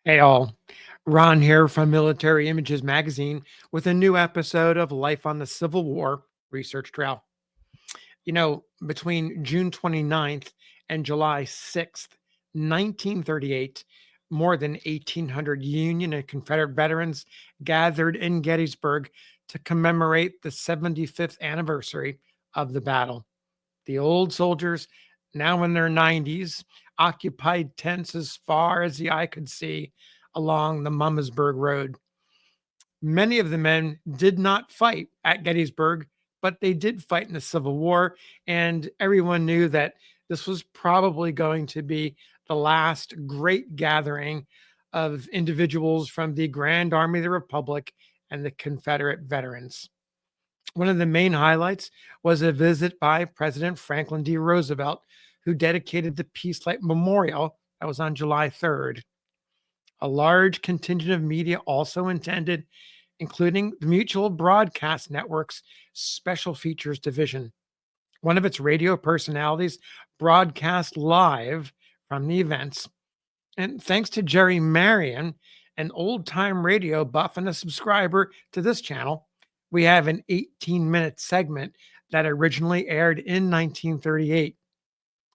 Hey all, Ron here from Military Images Magazine with a new episode of Life on the Civil War Research Trail. Between June 29th and July 6th, 1938, more than 1,800 Union and Confederate veterans gathered in Gettysburg to commemorate the 75th anniversary of the battle. The old soldiers, now in their 90s, occupied tents as far as the eye could see along the Mummersburg Road. Many of the men did not fight at Gettysburg, but they did fight in the Civil War, and everyone knew that this was probably going to be the last great gathering of individuals from the Grand Army of the Republic and the Confederate veterans. One of the main highlights was a visit by President Franklin D. Roosevelt, who dedicated the Peacelight Memorial that was on July 3rd. A large contingent of media also attended, including the Mutual Broadcast Network's Special Features Division. One of its radio personalities broadcast live from the events. And thanks to Jerry Marion, an old time radio buff and a subscriber to this channel, we have an 18-minute segment that originally aired in 1938.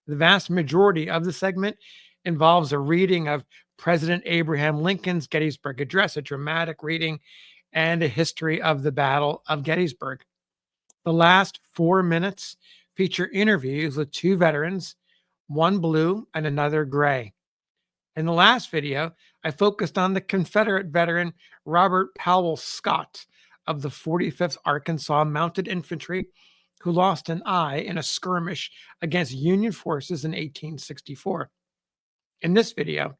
The vast majority of the segment involves a reading of President Abraham Lincoln's Gettysburg Address, a dramatic reading, and a history of the Battle of Gettysburg. The last 4 minutes feature interviews with two veterans, one blue and another gray. In the last video, I focused on the Confederate veteran Robert Powell Scott of the 45th Arkansas Mounted Infantry, who lost an eye in a skirmish against Union forces in 1864. In this video,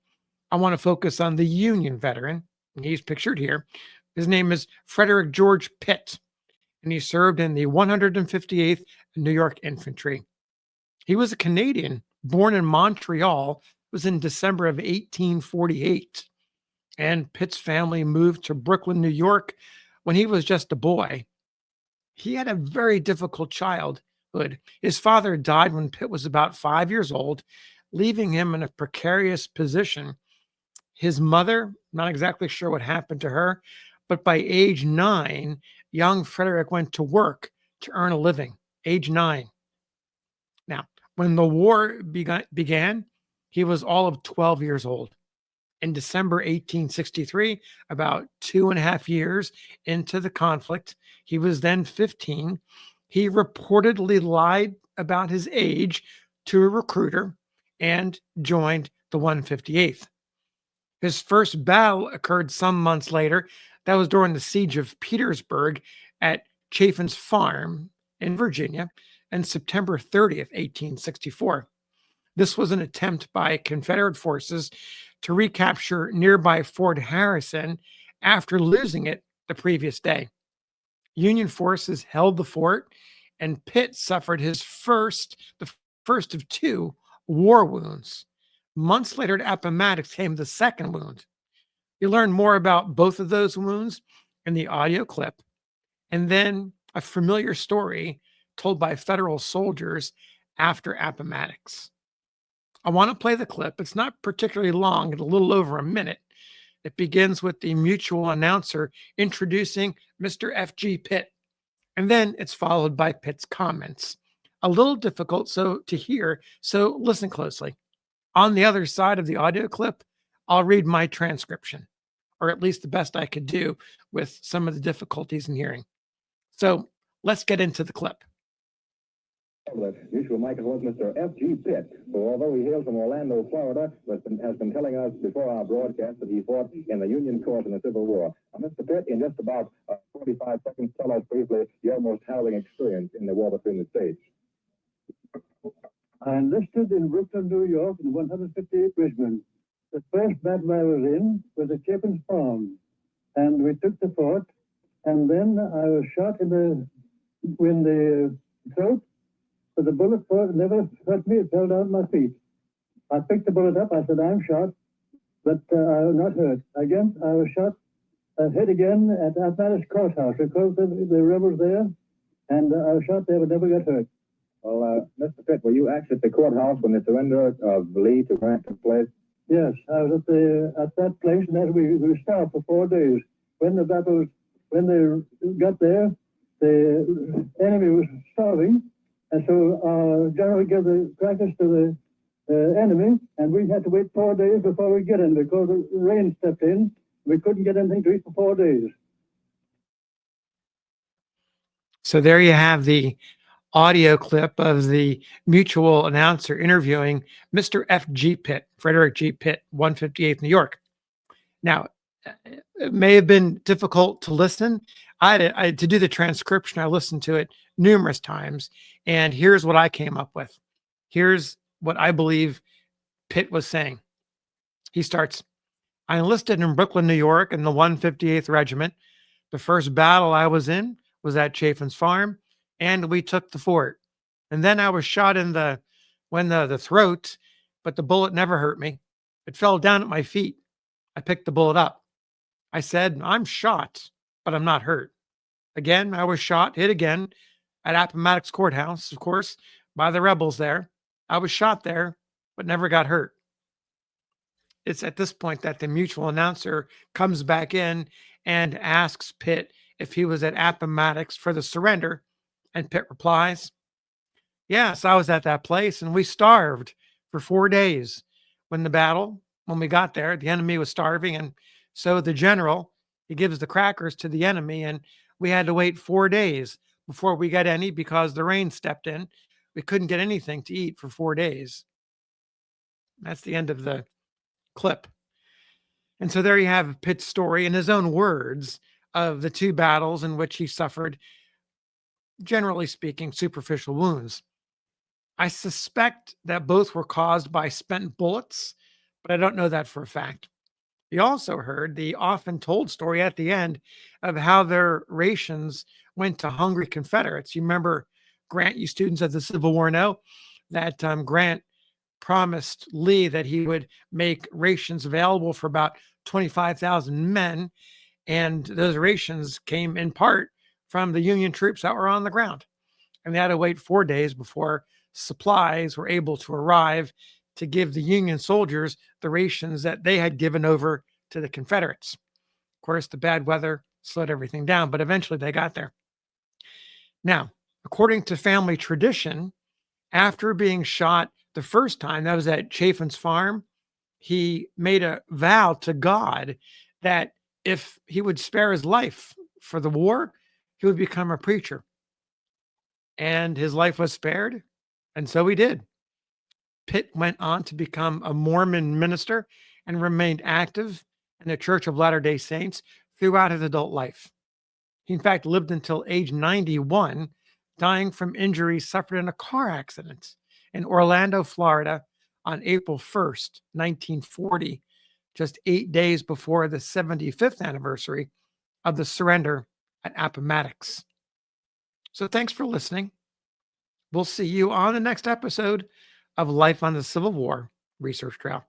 I want to focus on the Union veteran, and he's pictured here. His name is Frederick George Pitt, and he served in the 158th New York Infantry. He was a Canadian born in Montreal. It was in December of 1848, and Pitt's family moved to Brooklyn, New York when he was just a boy. He had a very difficult childhood. His father died when Pitt was about 5 years old, leaving him in a precarious position. His mother, not exactly sure what happened to her, but by age 9, young Frederick went to work to earn a living. Age 9. Now, when the war began, he was all of 12 years old. In December 1863, about 2.5 years into the conflict, he was then 15. He reportedly lied about his age to a recruiter and joined the 158th. His first battle occurred some months later. That was during the siege of Petersburg at Chaffin's Farm in Virginia, and September 30th, 1864. This was an attempt by Confederate forces to recapture nearby Fort Harrison after losing it the previous day. Union forces held the fort, and Pitt suffered the first of two war wounds. Months later at Appomattox came the second wound. You learn more about both of those wounds in the audio clip, and then a familiar story told by Federal soldiers after Appomattox. I want to play the clip. It's not particularly long, it's a little over a minute. It begins with the mutual announcer introducing Mr. F.G. Pitt, and then it's followed by Pitt's comments. A little difficult to hear, so listen closely. On the other side of the audio clip, I'll read my transcription, or at least the best I could do with some of the difficulties in hearing. So let's get into the clip. Mutual Mike was Mr. F.G. Pitt, who, although he hails from Orlando, Florida, has been telling us before our broadcast that he fought in the Union cause in the Civil War. Mr. Pitt, in just about 45 seconds, tell us briefly your most harrowing experience in the war between the states. I enlisted in Brooklyn, New York, in 158th Regiment. The first battle I was in was at Chapin's Farm, and we took the fort, and then I was shot in the throat, but the bullet never hurt me. It fell down my feet. I picked the bullet up. I said, I'm shot, but I was not hurt. Again, I was shot, hit again at Appomattox Courthouse. We closed the rebels there, and I was shot there, but never got hurt. Well, Mr. Pitt, were you actually at the courthouse when the surrender of Lee to Grant took place? Yes, I was at that place, and then we stopped for 4 days. When they got there, the enemy was starving, and so our general gave the crackers to the enemy, and we had to wait 4 days before we get in because the rain stepped in. We couldn't get anything to eat for 4 days. So there you have the audio clip of the mutual announcer interviewing Mr. F.G. Pitt, Frederick G. Pitt, 158th New York. Now, it may have been difficult to listen. To do the transcription, I listened to it numerous times, and here's what I came up with. Here's what I believe Pitt was saying. He starts, I enlisted in Brooklyn, New York in the 158th Regiment. The first battle I was in was at Chaffin's Farm, and we took the fort. And then I was shot in the throat, but the bullet never hurt me. It fell down at my feet. I picked the bullet up. I said, I'm shot, but I'm not hurt. Again, I was shot, hit again at Appomattox Courthouse, of course, by the rebels there. I was shot there, but never got hurt. It's at this point that the mutual announcer comes back in and asks Pitt if he was at Appomattox for the surrender. And Pitt replies, yes, I was at that place and we starved for 4 days. When we got there, the enemy was starving. And so the general, he gives the crackers to the enemy and we had to wait 4 days before we got any because the rain stepped in. We couldn't get anything to eat for 4 days. That's the end of the clip. And so there you have Pitt's story in his own words of the two battles in which he suffered, generally speaking, superficial wounds. I suspect that both were caused by spent bullets, but I don't know that for a fact. You also heard the often told story at the end of how their rations went to hungry Confederates. You remember Grant, you students of the Civil War know that Grant promised Lee that he would make rations available for about 25,000 men. And those rations came in part from the Union troops that were on the ground. And they had to wait 4 days before supplies were able to arrive to give the Union soldiers the rations that they had given over to the Confederates. Of course, the bad weather slowed everything down, but eventually they got there. Now, according to family tradition, after being shot the first time, that was at Chaffin's Farm, he made a vow to God that if he would spare his life for the war, he would become a preacher. And his life was spared, and so he did. Pitt went on to become a Mormon minister and remained active in the Church of Latter-day Saints throughout his adult life. He, in fact, lived until age 91, dying from injuries suffered in a car accident in Orlando, Florida on April 1st, 1940, just 8 days before the 75th anniversary of the surrender at Appomattox. So thanks for listening. We'll see you on the next episode of Life on the Civil War Research Trail.